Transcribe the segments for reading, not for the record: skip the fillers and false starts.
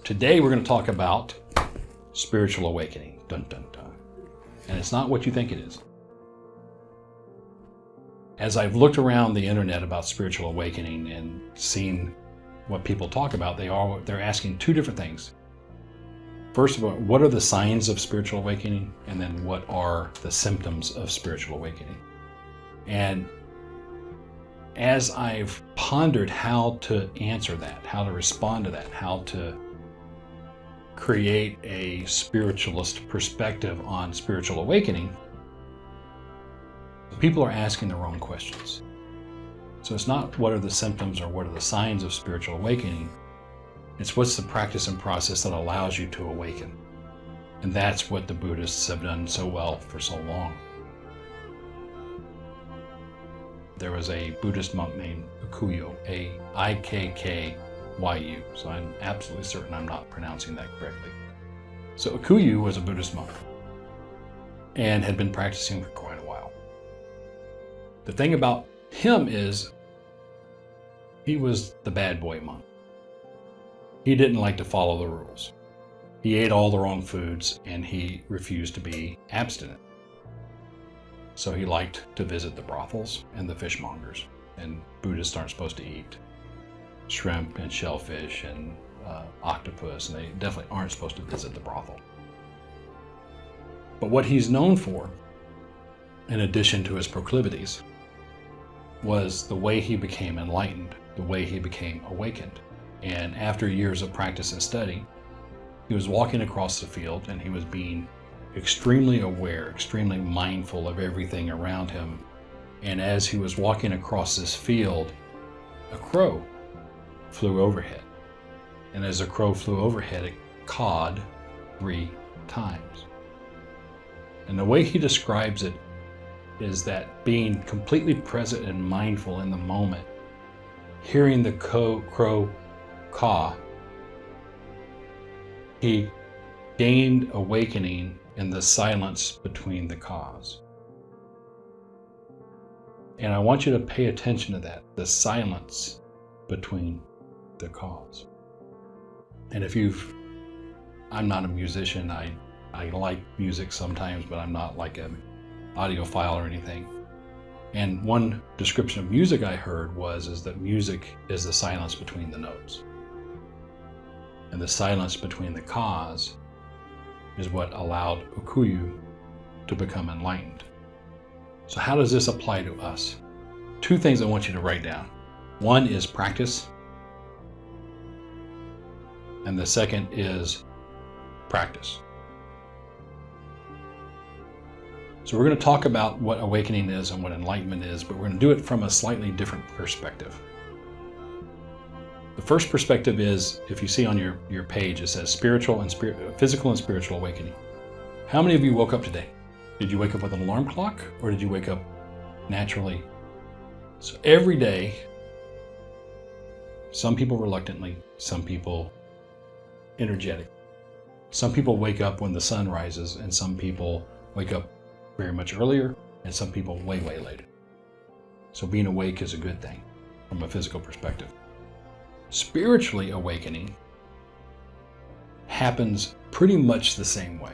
Today we're going to talk about spiritual awakening. Dun, dun, dun. And it's not what you think it is. As I've looked around the internet about spiritual awakening and seen what people talk about, they're asking two different things. First of all, what are the signs of spiritual awakening? And then what are the symptoms of spiritual awakening? And as I've pondered how to answer that, how to respond to that, how to create a spiritualist perspective on spiritual awakening, people are asking the wrong questions. So it's not what are the symptoms or what are the signs of spiritual awakening. It's what's the practice and process that allows you to awaken. And that's what the Buddhists have done so well for so long. There was a Buddhist monk named Ikkyu, A-I-K-K-Y-U. So I'm absolutely certain I'm not pronouncing that correctly. So Ikkyu was a Buddhist monk and had been practicing for quite a while. The thing about him is he was the bad boy monk. He didn't like to follow the rules. He ate all the wrong foods and he refused to be abstinent. So he liked to visit the brothels and the fishmongers. And Buddhists aren't supposed to eat shrimp and shellfish and octopus, and they definitely aren't supposed to visit the brothel. But what he's known for, in addition to his proclivities, was the way he became enlightened, the way he became awakened. And after years of practice and study, he was walking across the field and he was being extremely aware, extremely mindful of everything around him. And as he was walking across this field, a crow flew overhead. And as the crow flew overhead, it cawed 3 times. And the way he describes it is that being completely present and mindful in the moment, hearing the crow caw, he gained awakening in the silence between the caws. And I want you to pay attention to that, the silence between the caws. And I'm not a musician, I like music sometimes, but I'm not like an audiophile or anything. And one description of music I heard is that music is the silence between the notes. And the silence between the caws is what allowed Ikkyu to become enlightened. So how does this apply to us? 2 things I want you to write down. One is practice, and the second is practice. So we're going to talk about what awakening is and what enlightenment is, but we're going to do it from a slightly different perspective. The first perspective is, if you see on your page, it says physical and spiritual awakening. How many of you woke up today? Did you wake up with an alarm clock, or did you wake up naturally? So every day, some people reluctantly, some people energetic. Some people wake up when the sun rises, and some people wake up very much earlier, and some people way, way later. So being awake is a good thing from a physical perspective. Spiritually awakening happens pretty much the same way.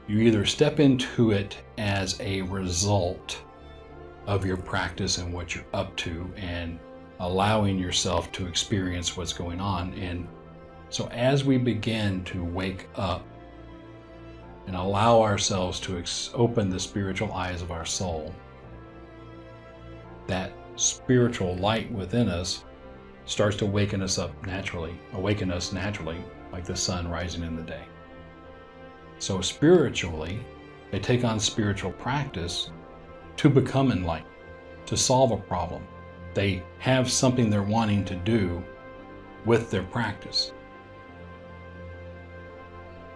You either step into it as a result of your practice and what you're up to and allowing yourself to experience what's going on. And so as we begin to wake up and allow ourselves to open the spiritual eyes of our soul, that spiritual light within us starts to awaken us naturally, like the sun rising in the day. So spiritually, they take on spiritual practice to become enlightened, to solve a problem. They have something they're wanting to do with their practice.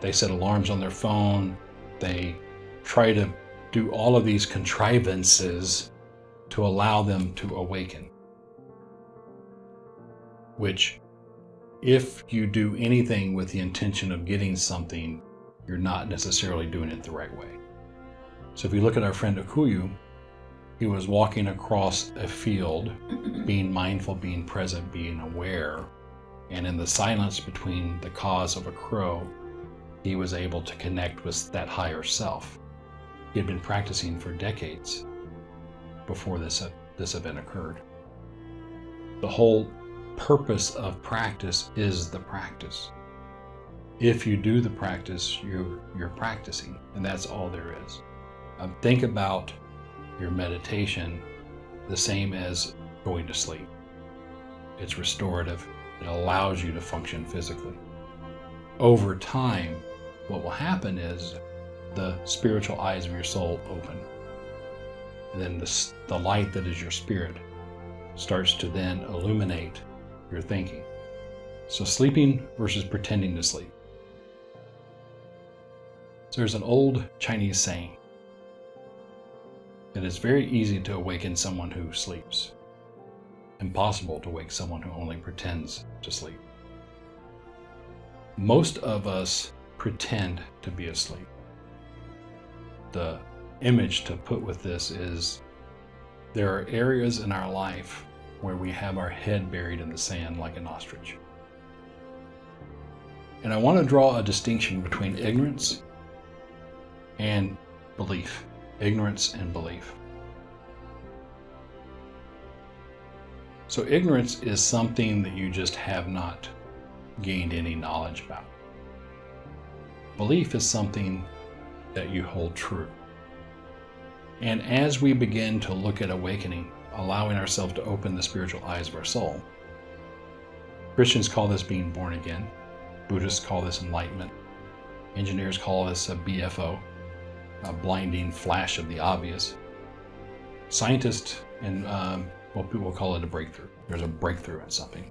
They set alarms on their phone. They try to do all of these contrivances to allow them to awaken. Which, if you do anything with the intention of getting something, you're not necessarily doing it the right way. So if you look at our friend Ikkyu, he was walking across a field, being mindful, being present, being aware, And in the silence between the caws of a crow, he was able to connect with that higher self. He had been practicing for decades before this event occurred. The whole purpose of practice is the practice. If you do the practice, you're practicing, and that's all there is. Think about your meditation the same as going to sleep. It's restorative. It allows you to function physically. Over time, what will happen is the spiritual eyes of your soul open. And then the light that is your spirit starts to then illuminate your thinking. So sleeping versus pretending to sleep. So there's an old Chinese saying that it's very easy to awaken someone who sleeps. Impossible to wake someone who only pretends to sleep. Most of us pretend to be asleep. The image to put with this is there are areas in our life where we have our head buried in the sand like an ostrich. And I want to draw a distinction between ignorance and belief. Ignorance and belief. So ignorance is something that you just have not gained any knowledge about. Belief is something that you hold true. And as we begin to look at awakening, allowing ourselves to open the spiritual eyes of our soul, Christians call this being born again. Buddhists call this enlightenment. Engineers call this a BFO, a blinding flash of the obvious. Scientists and people call it a breakthrough. There's a breakthrough in something.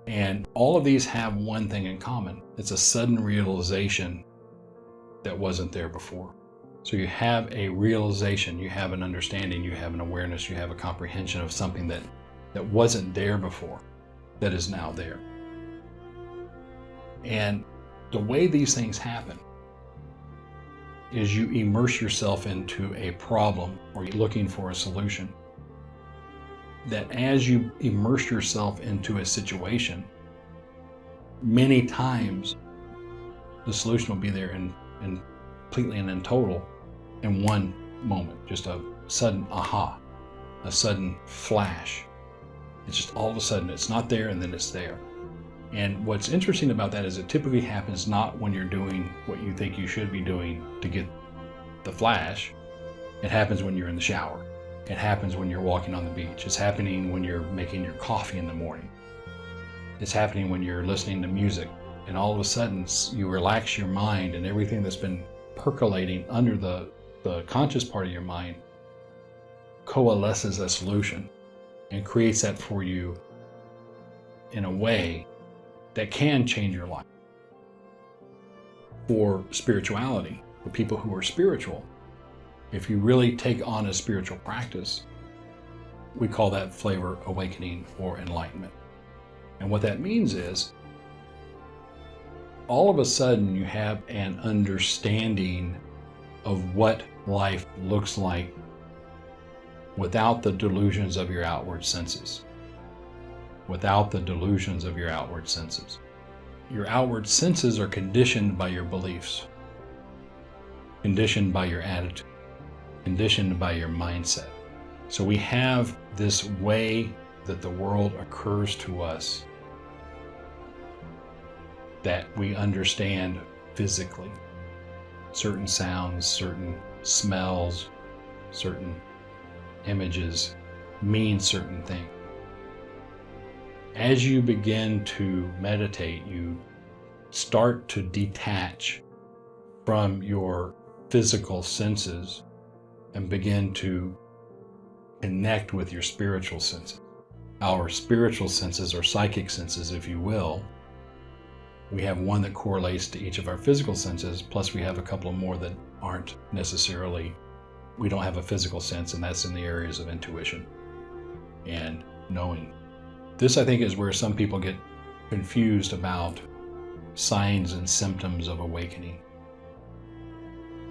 And all of these have one thing in common. It's a sudden realization that wasn't there before. So you have a realization, you have an understanding, you have an awareness, you have a comprehension of something that wasn't there before, that is now there. And the way these things happen is you immerse yourself into a problem or you're looking for a solution. That as you immerse yourself into a situation, many times the solution will be there in completely and in total in one moment. Just a sudden aha, a sudden flash. It's just all of a sudden it's not there and then it's there. And what's interesting about that is it typically happens not when you're doing what you think you should be doing to get the flash. It happens when you're in the shower. It happens when you're walking on the beach. It's happening when you're making your coffee in the morning. It's happening when you're listening to music. And all of a sudden you relax your mind and everything that's been percolating under the conscious part of your mind coalesces a solution and creates that for you in a way that can change your life. For spirituality, for people who are spiritual, if you really take on a spiritual practice, we call that flavor awakening or enlightenment. And what that means is, all of a sudden you have an understanding of what life looks like without the delusions of your outward senses. Without the delusions of your outward senses. Your outward senses are conditioned by your beliefs, conditioned by your attitude, conditioned by your mindset. So we have this way that the world occurs to us that we understand physically. Certain sounds, certain smells, certain images mean certain things. As you begin to meditate, you start to detach from your physical senses and begin to connect with your spiritual senses. Our spiritual senses, or psychic senses, if you will, we have one that correlates to each of our physical senses, plus we have a couple of more that aren't necessarily, we don't have a physical sense, and that's in the areas of intuition and knowing. This, I think, is where some people get confused about signs and symptoms of awakening.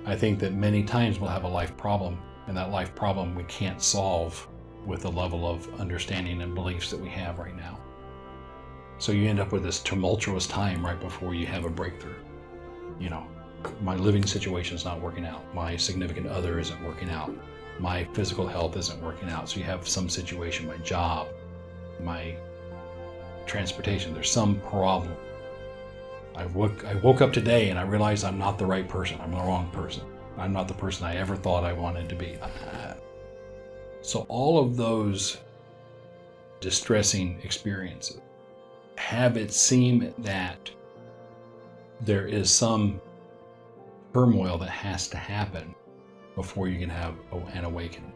I think that many times we'll have a life problem, and that life problem we can't solve with the level of understanding and beliefs that we have right now. So you end up with this tumultuous time right before you have a breakthrough. You know, my living situation is not working out. My significant other isn't working out. My physical health isn't working out. So you have some situation, my job, my transportation, there's some problem. I woke up today and I realized I'm not the right person. I'm the wrong person. I'm not the person I ever thought I wanted to be. So all of those distressing experiences have it seem that there is some turmoil that has to happen before you can have an awakening.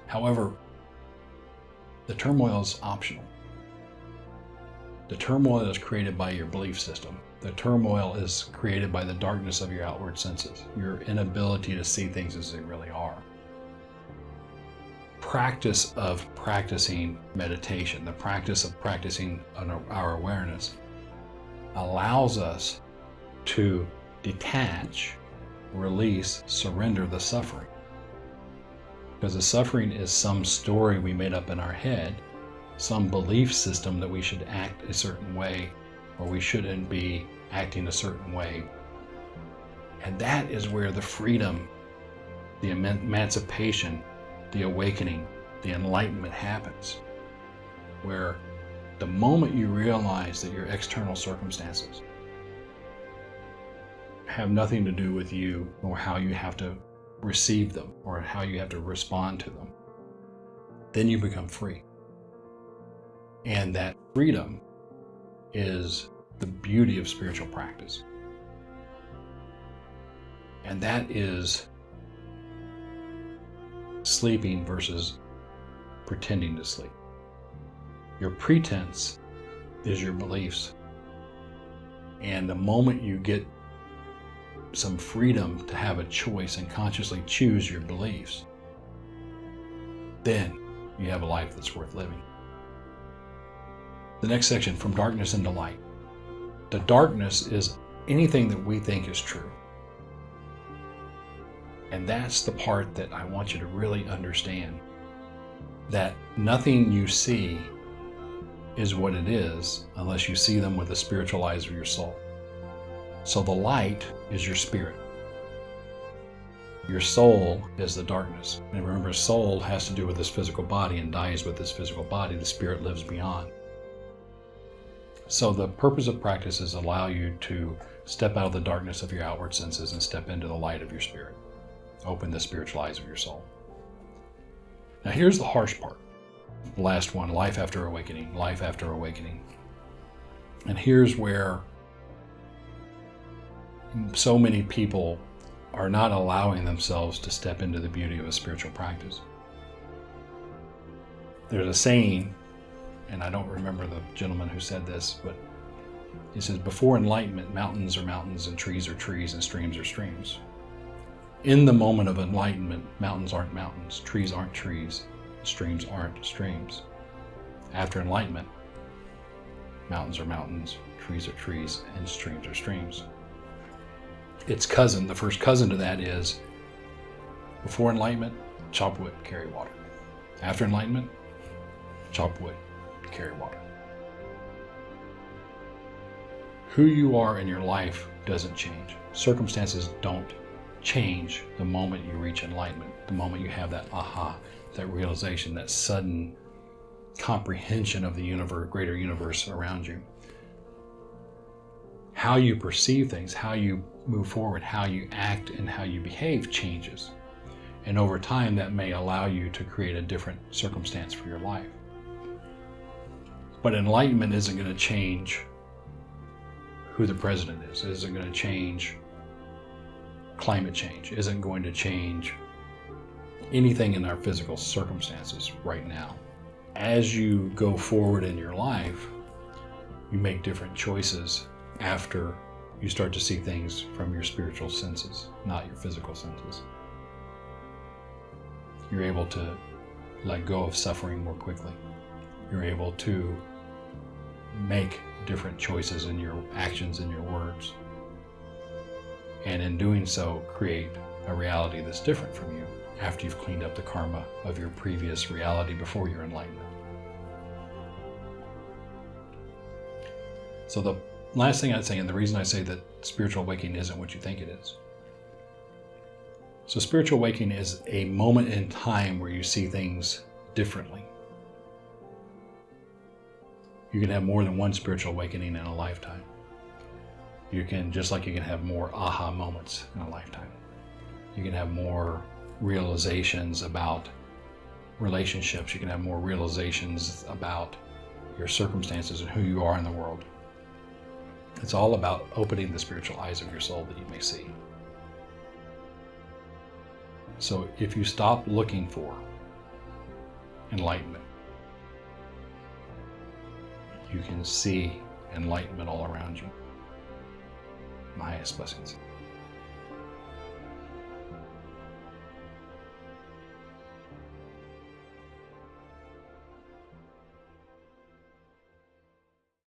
However, the turmoil is optional. The turmoil is created by your belief system. The turmoil is created by the darkness of your outward senses, your inability to see things as they really are. Practice of practicing meditation, the practice of practicing our awareness, allows us to detach, release, surrender the suffering. Because the suffering is some story we made up in our head, some belief system that we should act a certain way or we shouldn't be acting a certain way. And that is where the freedom, the emancipation, the awakening, the enlightenment happens. Where the moment you realize that your external circumstances have nothing to do with you or how you have to receive them or how you have to respond to them, then you become free. And that freedom is the beauty of spiritual practice. And that is sleeping versus pretending to sleep. Your pretense is your beliefs. And the moment you get some freedom to have a choice and consciously choose your beliefs, then you have a life that's worth living. The next section, from darkness into light. The darkness is anything that we think is true. And that's the part that I want you to really understand. That nothing you see is what it is unless you see them with the spiritual eyes of your soul. So the light is your spirit. Your soul is the darkness. And remember, soul has to do with this physical body and dies with this physical body. The spirit lives beyond. So the purpose of practice is allow you to step out of the darkness of your outward senses and step into the light of your spirit. Open the spiritual eyes of your soul. Now here's the harsh part. The last one, life after awakening, life after awakening. And here's where so many people are not allowing themselves to step into the beauty of a spiritual practice. There's a saying, and I don't remember the gentleman who said this, but he says, before enlightenment, mountains are mountains and trees are trees and streams are streams. In the moment of enlightenment, mountains aren't mountains, trees aren't trees, streams aren't streams. After enlightenment, mountains are mountains, trees are trees, and streams are streams. Its cousin, the first cousin to that is, before enlightenment, chop wood, carry water. After enlightenment, chop wood, carry water. Who you are in your life doesn't change. Circumstances don't change the moment you reach enlightenment, the moment you have that aha, that realization, that sudden comprehension of the universe, greater universe around you. How you perceive things, how you move forward, how you act, and how you behave changes. And over time, that may allow you to create a different circumstance for your life. But enlightenment isn't going to change who the president is. It isn't going to change climate change. It isn't going to change anything in our physical circumstances right now. As you go forward in your life, you make different choices after you start to see things from your spiritual senses, not your physical senses. You're able to let go of suffering more quickly. You're able to make different choices in your actions and your words. And in doing so, create a reality that's different from you after you've cleaned up the karma of your previous reality before your enlightenment. So the last thing I'd say, and the reason I say that spiritual awakening isn't what you think it is. So spiritual awakening is a moment in time where you see things differently. You can have more than one spiritual awakening in a lifetime. You can, just like you can have more aha moments in a lifetime. You can have more realizations about relationships. You can have more realizations about your circumstances and who you are in the world. It's all about opening the spiritual eyes of your soul that you may see. So if you stop looking for enlightenment, you can see enlightenment all around you. My highest blessings.